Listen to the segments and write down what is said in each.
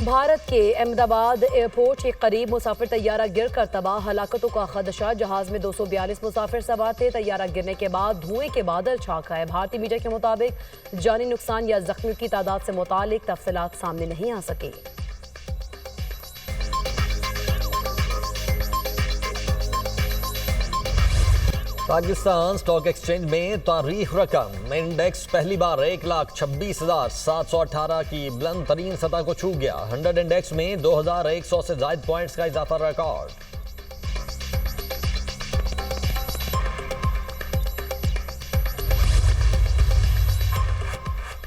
भारत के अहमदाबाद एयरपोर्ट के करीब मुसाफिर तैयारा गिर कर तबाह, हलाकतों का खदशा। जहाज में 242 मुसाफिर सवार थे। तैयारा गिरने के बाद धुएं के बादल छा गए। भारतीय मीडिया के मुताबिक जानी नुकसान या जख्मियों की तादाद से मुतालिक तफसीलात सामने नहीं आ सकी। पाकिस्तान स्टॉक एक्सचेंज में तारीख रकम इंडेक्स पहली बार 1,26,718 की बुलंद तरीन सतह को छू गया। 100 इंडेक्स में 2,100 से ज्यादा पॉइंट्स का इजाफा रिकॉर्ड।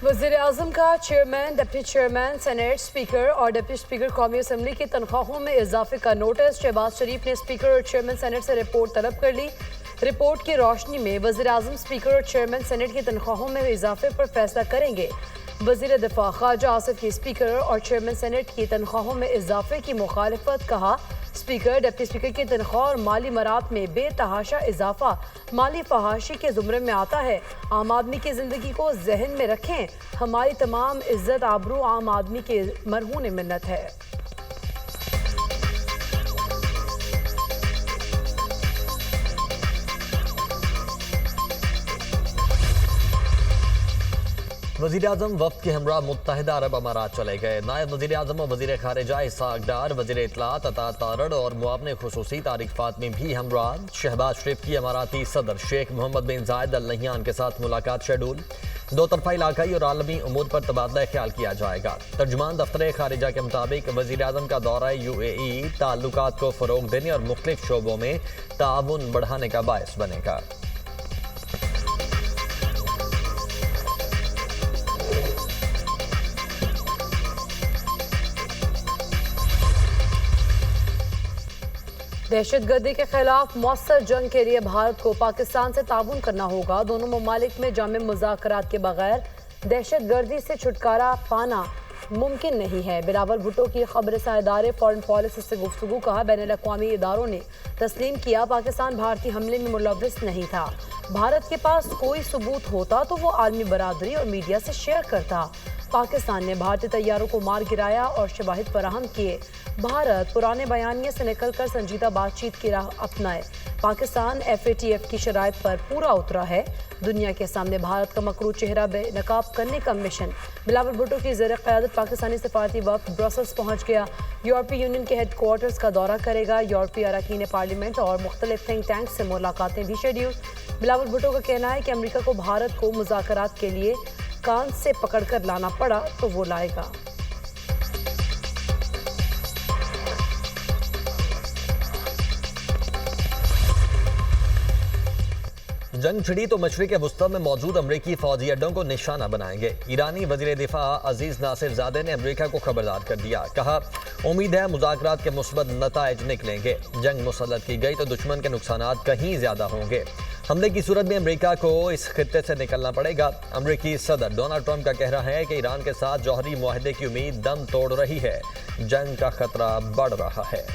वज़ीर आज़म का chairman, deputy chairman, senate speaker और डिप्टी स्पीकर कौमी असम्बली की तनख्वाहों में इजाफे का नोटिस। शहबाज शरीफ ने स्पीकर और चेयरमैन सेनेट से रिपोर्ट तलब कर ली। रिपोर्ट की रोशनी में वज़ीर आज़म स्पीकर और चेयरमैन सेनेट की तनख्वाहों में इजाफे पर फैसला करेंगे। वज़ीर दिफा ख्वाजा आसिफ की स्पीकर और चेयरमैन सेनेट की तनख्वाहों में इजाफे की मुखालिफत। कहा, स्पीकर, डिप्टी स्पीकर की तनख्वाह और माली मरात में बेतहाशा इजाफा माली फहाशी के ज़ुमरे में आता है। आम आदमी की ज़िंदगी को जहन में रखें। हमारी तमाम इज्जत आबरू आम आदमी के मरहून मिन्नत है। वज़ीर आज़म वफ़द के हमरा मुत्तहिदा अरब अमारात चले गए। नायब वज़ीर आज़म और वज़ीर खारिजा इसाक डार, वज़ीर इत्तलात अता तारड़ और मुआवने खुसूसी तारिक फातमी भी हमरा। शहबाज शरीफ की अमाराती सदर शेख मोहम्मद बिन जायद अल नह्यान के साथ मुलाकात शेड्यूल। दो तरफा इलाकाई और आलमी उमूर पर तबादला ख्याल किया जाएगा। तर्जुमान दफ्तर खारिजा के मुताबिक वज़ीर आज़म का दौरा UAE ताल्लुकात को फ़रोग देने और मुख्तलिफ शोबों में ताउन बढ़ाने का बायस बनेगा। दहशतगर्दी के खिलाफ मौसर जंग के लिए भारत को पाकिस्तान से ताउन करना होगा। दोनों ममालिक में जामे मुज़ाकरात के बगैर दहशतगर्दी से छुटकारा पाना मुमकिन नहीं है। बिलावल भुट्टो की खबरसां इदारे फॉरेन पॉलिसी से गुफ्तगू। कहा, बैनुल अक़वामी इदारों ने तस्लीम किया पाकिस्तान भारतीय हमले में मुलव्वस नहीं था। भारत के पास कोई सबूत होता तो वो आलमी बरादरी और मीडिया से शेयर करता। पाकिस्तान ने भारतीय तैयारों को मार गिराया और शवाहिद फराहम किए। भारत पुराने बयानिए से निकलकर संजीदा बातचीत की राह अपनाए। पाकिस्तान FATF की शराइत पर पूरा उतरा है। दुनिया के सामने भारत का मकरू चेहरा बेनकाब करने का मिशन। बिलावल भुट्टो की ज़ेर क़यादत पाकिस्तानी सफारती वफ़द ब्रसल्स पहुँच गया। यूरोपीय यूनियन के हेडक्वार्टर्स का दौरा करेगा। यूरोपीय अरकान पार्लियामेंट और मुख्तलिफ थिंक टैंक से मुलाकातें भी शेड्यूल। बिलावल भुट्टो का कहना है कि अमेरिका को भारत को मुज़ाकरात के लिए कान से पकड़ कर लाना पड़ा तो वो लाएगा। जंग छिड़ी तो मशरिक़ वुस्ता में मौजूद अमरीकी फौजी अड्डों को निशाना बनाएंगे। ईरानी वज़ीर दिफा अजीज नासिर ज़ादे ने अमरीका को खबरदार कर दिया। कहा, उम्मीद है मुज़ाकरात के मुस्बत नताइज निकलेंगे। जंग मुसल्लत की गई तो दुश्मन के नुकसानात कहीं ज़्यादा होंगे। हमले की सूरत में अमरीका को इस खित्ते से निकलना पड़ेगा। अमरीकी सदर डोनाल्ड ट्रंप का कहना है कि ईरान के साथ जौहरी मुआहदे की उम्मीद दम तोड़ रही है। जंग का खतरा बढ़ रहा है।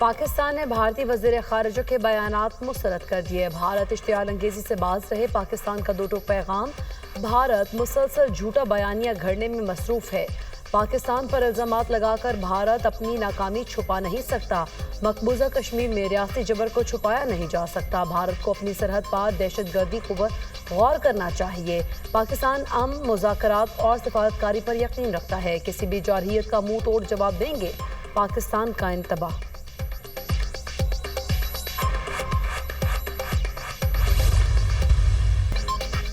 पाकिस्तान ने भारतीय वज़ीर ख़ारिजा के बयानात मुस्तरद कर दिए। भारत इश्तियाल अंगेज़ी से बाज रहे। पाकिस्तान का दो टूक पैगाम, भारत मुसलसल झूठा बयानिया घड़ने में मसरूफ़ है। पाकिस्तान पर इल्ज़ामात लगाकर भारत अपनी नाकामी छुपा नहीं सकता। मकबूजा कश्मीर में रियासती जबर को छुपाया नहीं जा सकता। भारत को अपनी सरहद पार दहशतगर्दी को गौर करना चाहिए। पाकिस्तान अमन, मुज़ाकरात और सिफारतकारी पर यकीन रखता है। किसी भी जारहियत का मुंह तोड़ जवाब देंगे। पाकिस्तान का इंतबाह।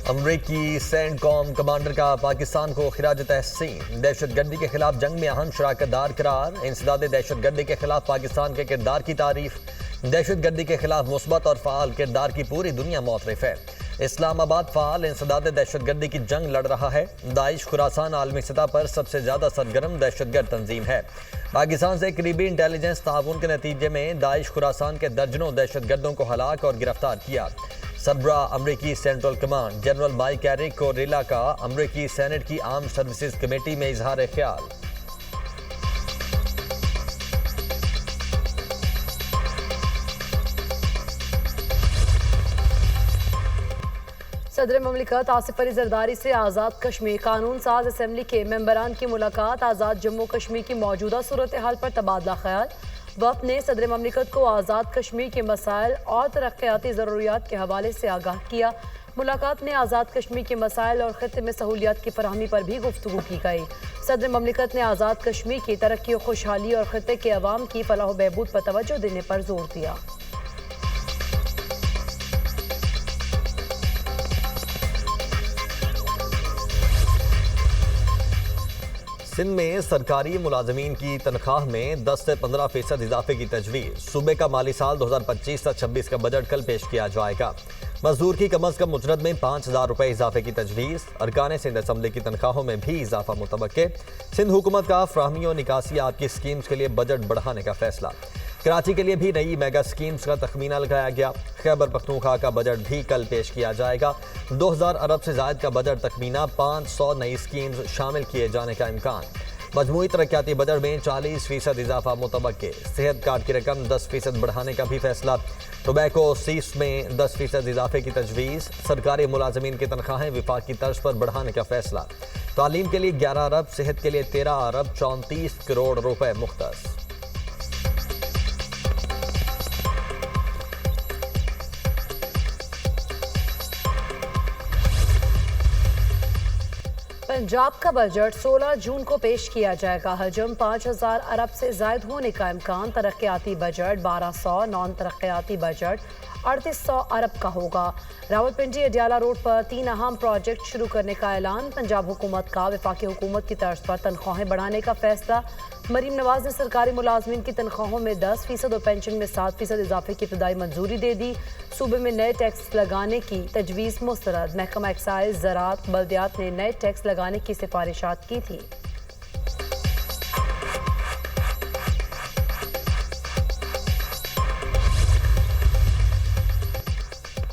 अमरीकी सेंटकॉम कमांडर का पाकिस्तान को खिराज तहसीन। दहशतगर्दी के खिलाफ जंग में अहम शराकतदार करार। इंसदाद दहशतगर्दी के खिलाफ पाकिस्तान के किरदार की तारीफ। दहशतगर्दी के खिलाफ मुस्बत और फ़ाल किरदार की पूरी दुनिया मोतरफ है। इस्लामाबाद फ़ाल इंसदाद दहशतगर्दी की जंग लड़ रहा है। दाइश खुरासान आलमी सतह पर सबसे ज़्यादा सरगर्म दहशतगर्द तंजीम है। पाकिस्तान से करीबी इंटेलिजेंस ताउन के नतीजे में दाइश खुरासान के दर्जनों दहशतगर्दों को हलाक और गिरफ्तार किया। सरबरा अमरीकी central command general Mike Erik Kurilla का अमरीकी सेनेट की आर्म सर्विसेज कमेटी में इजहार ख्याल। सदर ममलिकत आसिफ अली जरदारी से आज़ाद कश्मीर कानून साज असम्बली के मेंबरान की मुलाकात। आज़ाद जम्मू कश्मीर की मौजूदा सूरत हाल पर तबादला ख्याल। वफ़द ने सदर ममलिकत को आज़ाद कश्मीर के मसाइल और तरक्याती ज़रूरियात के हवाले से आगाह किया। मुलाकात में आज़ाद कश्मीर के मसाइल और खित्ते में सहूलियात की फराहमी पर भी गुफ्तगू की गई। सदर ममलिकत ने आज़ाद कश्मीर की तरक्की और खुशहाली और खित्ते के अवाम की फलाह व बहबूद पर तवज्जो देने पर जोर दिया। सिंध में सरकारी मुलाजमीन की तनख्वाह में 10 से 15% इजाफे की तजवीज़। सूबे का माली साल 2025 से 26 का बजट कल पेश किया जाएगा। मजदूर की कम अज कम मुजरत में 5,000 रुपये इजाफे की तजवीज़। अरकान सिंध असम्बली की तनख्वाहों में भी इजाफा मुतवक्के। सिंध हुकूमत का फ्राहमी और निकासी आपकी स्कीम्स के लिए बजट बढ़ाने का फैसला। कराची के लिए भी नई मेगा स्कीम्स का तखमीना लगाया गया। खैबर पख्तूनख्वा का बजट भी कल पेश किया जाएगा। 2000 अरब से जायद का बजट तखमीना, 500 नई स्कीम्स शामिल किए जाने का इम्कान। मजमूई तरक्याती बजट में 40% इजाफा मुतवक्के। सेहत कार्ड की रकम 10% बढ़ाने का भी फैसला। टोबैको सीस में 10% इजाफे की तजवीज़। सरकारी मुलाजमीन की तनख्वाहें विफाक की तर्ज पर बढ़ाने का फैसला। तालीम के लिए 11 अरब, सेहत के लिए 13 अरब 34 करोड़ रुपए मुख्तस। पंजाब का बजट 16 जून को पेश किया जाएगा। हजम 5,000 अरब से जायद होने का इम्कान। तरक्याती बजट 1200, नॉन तरक्याती बजट 3800 अरब का होगा। रावलपिंडी अडियाला रोड पर 3 अहम प्रोजेक्ट शुरू करने का ऐलान। पंजाब हुकूमत का वफाकी हुकूमत की तर्ज पर तनख्वाहें बढ़ाने का फैसला। मरीम नवाज ने सरकारी मुलाजमीन की तनख्वाहों में 10% और पेंशन में 7% इजाफे की इब्तदाई मंजूरी दे दी। सूबे में नए टैक्स लगाने की तजवीज़ मुस्तरद। महकमा एक्साइज, ज़राअत, बल्दियात ने नए टैक्स लगाने की सिफारिशात की थी।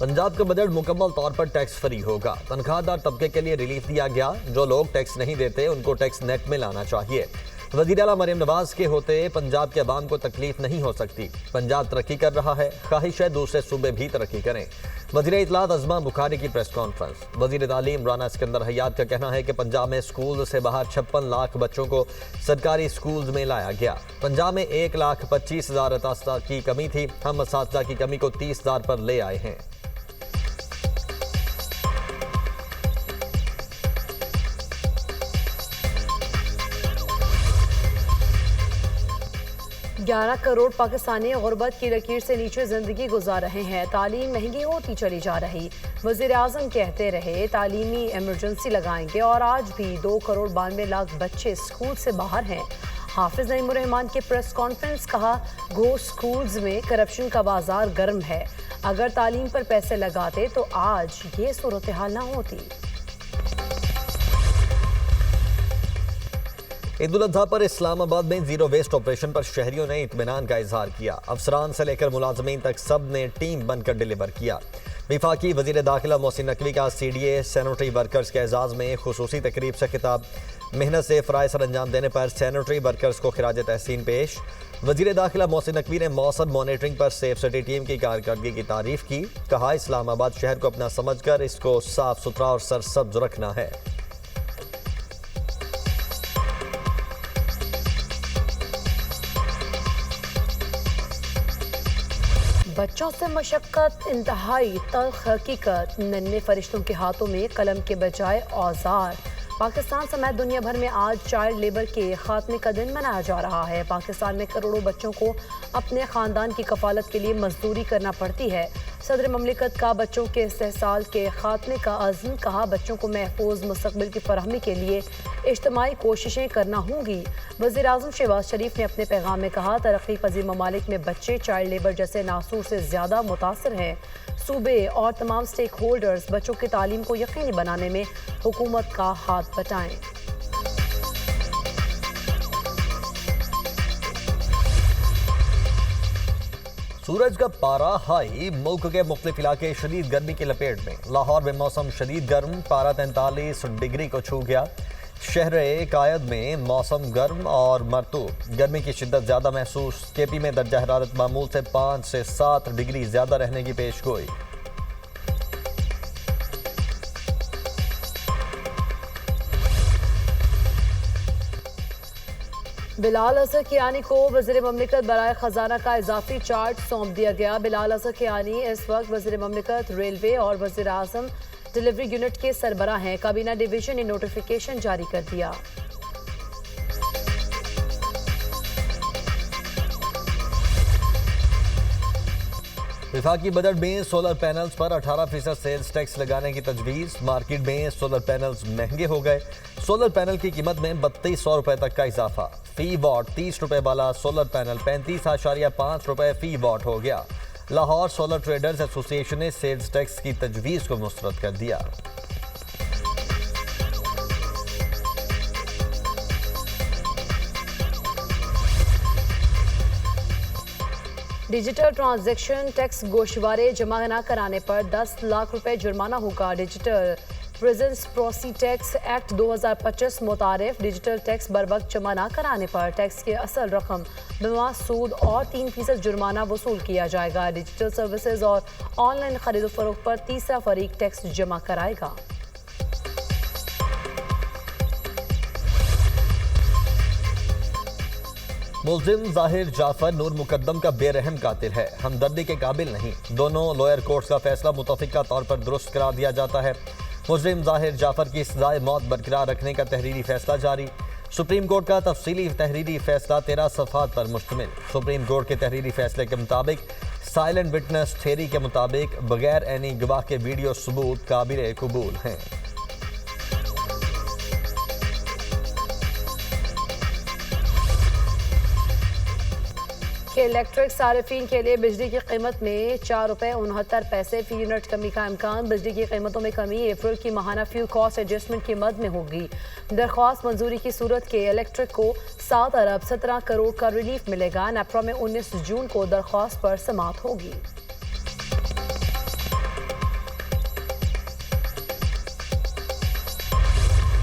पंजाब का बजट मुकम्मल तौर पर टैक्स फ्री होगा। तनख्वाहदार तबके के लिए रिलीफ दिया गया। जो लोग टैक्स नहीं देते उनको टैक्स नेट में लाना चाहिए। वज़ीर आला मरीम नवाज के होते पंजाब के अवाम को तकलीफ नहीं हो सकती। पंजाब तरक्की कर रहा है, ख्वाहिश है दूसरे सूबे भी तरक्की करें। वज़ीर इत्तलात अज़मा बुखारी की प्रेस कॉन्फ्रेंस। वज़ीर तालीम राना सिकंदर हयात का कहना है कि पंजाब में स्कूल से बाहर 56 लाख बच्चों को सरकारी स्कूल में लाया गया। पंजाब में 1,25,000 असातिज़ा की कमी थी। हम असातिज़ा की कमी को 30,000 पर ले आए हैं। ग्यारह करोड़ पाकिस्तानी गुर्बत की लकीर से नीचे जिंदगी गुजार रहे हैं। तालीम महंगी होती चली जा रही। वज़ीर आज़म कहते रहे तालीमी इमरजेंसी लगाएंगे और आज भी 2 करोड़ 92 लाख बच्चे स्कूल से बाहर हैं। हाफिज नईमुर रहमान के प्रेस कॉन्फ्रेंस। कहा, गो स्कूल्स में करप्शन का बाजार गर्म है। अगर तालीम पर पैसे लगाते तो आज ये सूरत हाल ना होती। ईद उल अज़हा पर इस्लामाबाद में जीरो वेस्ट ऑपरेशन पर शहरियों ने इत्मीनान का इजहार किया। अफसरान से लेकर मुलाजमीन तक सब ने टीम बनकर डिलीवर किया। वफाकी वज़ीर दाखिला मोहसिन नकवी का CDA सैनिटरी वर्कर्स के एजाज़ में खुसूसी तकरीब से खिताब। मेहनत से फ़राइज़ सर अंजाम देने पर सैनिटरी वर्कर्स को खिराज तहसीन पेश। वज़ीर दाखिला मोहसिन नकवी ने मौसम मॉनिटरिंग पर सेफ सिटी टीम की कारकर्दगी की तारीफ़ की। कहा, इस्लामाबाद शहर को अपना समझ कर इसको साफ़ सुथरा और सरसब्ज रखना है। बच्चों से मशक्क़त, इंतहाई तल्ख हकीकत। नन्हे फरिश्तों के हाथों में कलम के बजाय औजार। पाकिस्तान समेत दुनिया भर में आज चाइल्ड लेबर के खात्मे का दिन मनाया जा रहा है। पाकिस्तान में करोड़ों बच्चों को अपने ख़ानदान की कफालत के लिए मजदूरी करना पड़ती है। सदर ममलिकत का बच्चों के इस्तेहसाल के खात्मे का अज़्म। कहा, बच्चों को महफूज मुस्तक़बिल की फराहमी के लिए इज्तिमाई कोशिशें करना होंगी। वज़ीर आज़म शहबाज शरीफ ने अपने पैगाम में कहा, तरक्की पज़ीर ममालिक में बच्चे चाइल्ड लेबर जैसे नासूर से ज़्यादा मुतासर हैं। सूबे और तमाम स्टेक होल्डर्स बच्चों की तालीम को यकीनी बनाने में हुकूमत का हाथ बटाएं। सूरज का पारा हाई। मुल्क के मुख्तलिफ इलाके शदीद गर्मी की लपेट में। लाहौर में मौसम शदीद गर्म, पारा 43 डिग्री को छू गया। शहर कायद में मौसम गर्म और मरतूब। गर्मी की शिद्दत ज़्यादा महसूस। KP में दर्जा हरारत मामूल से 5 से 7 डिग्री ज़्यादा रहने की पेशगोई। बिलाल हसन कियानी को वज़ीर ममलिकत बराए खजाना का इजाफी चार्ज सौंप दिया गया। बिलाल हसन कियानी इस वक्त वज़ीर ममलिकत रेलवे और वज़ीर आज़म डिलीवरी यूनिट के सरबराह हैं। काबीना डिवीजन ने नोटिफिकेशन जारी कर दिया। विफाकी बजट में सोलर पैनल्स पर 18% सेल्स टैक्स लगाने की तजवीज़। मार्केट में सोलर पैनल्स महंगे हो गए। सोलर पैनल की कीमत में 3200 रुपए तक का इजाफा। फी वॉट 30 रुपए वाला सोलर पैनल 35.5 रुपए फी वॉट हो गया। लाहौर सोलर ट्रेडर्स एसोसिएशन ने सेल्स टैक्स की तजवीज़ को मुस्तरद कर दिया। डिजिटल ट्रांजैक्शन टैक्स गोशवारे जमा न कराने पर 10 लाख रुपए जुर्माना होगा। Digital presence प्रोसी tax act 2025 मुतारिफ digital tax बर वक्त जमा न कराने पर टैक्स की असल रकम बिमा सूद और 3% जुर्माना वसूल किया जाएगा। डिजिटल सर्विसेज और ऑनलाइन खरीदो फरोख्त पर तीसरा फरीक टैक्स जमा कराएगा। मुल्जिम जाहिर जाफर नूर मुकद्दम का बेरहम कातिल है, हमदर्दी के काबिल नहीं। दोनों लोअर कोर्ट्स का फैसला मुतफिका तौर पर दुरुस्त करार दिया जाता है। मुल्जिम जाहिर जाफर की सजाए मौत बरकरार रखने का तहरीरी फैसला जारी। सुप्रीम कोर्ट का तफसीली तहरीरी फैसला 13 सफ़हात पर मुश्तमिल। सुप्रीम कोर्ट के तहरीरी फैसले के मुताबिक साइलेंट विटनेस थ्योरी के मुताबिक बगैर एनी गवाह के वीडियो सबूत काबिल कबूल हैं। के इलेक्ट्रिक सार्फिन के लिए बिजली की कीमत में 4 रुपये 69 पैसे फी यूनिट कमी का इम्कान। बिजली की कीमतों में कमी अप्रैल की माहाना फ्यूल कॉस्ट एडजस्टमेंट की मद में होगी। दरख्वास्त मंजूरी की सूरत के इलेक्ट्रिक को 7 अरब 17 करोड़ का रिलीफ मिलेगा। नेप्रा में 19 जून को दरख्वास्त पर समाअत होगी।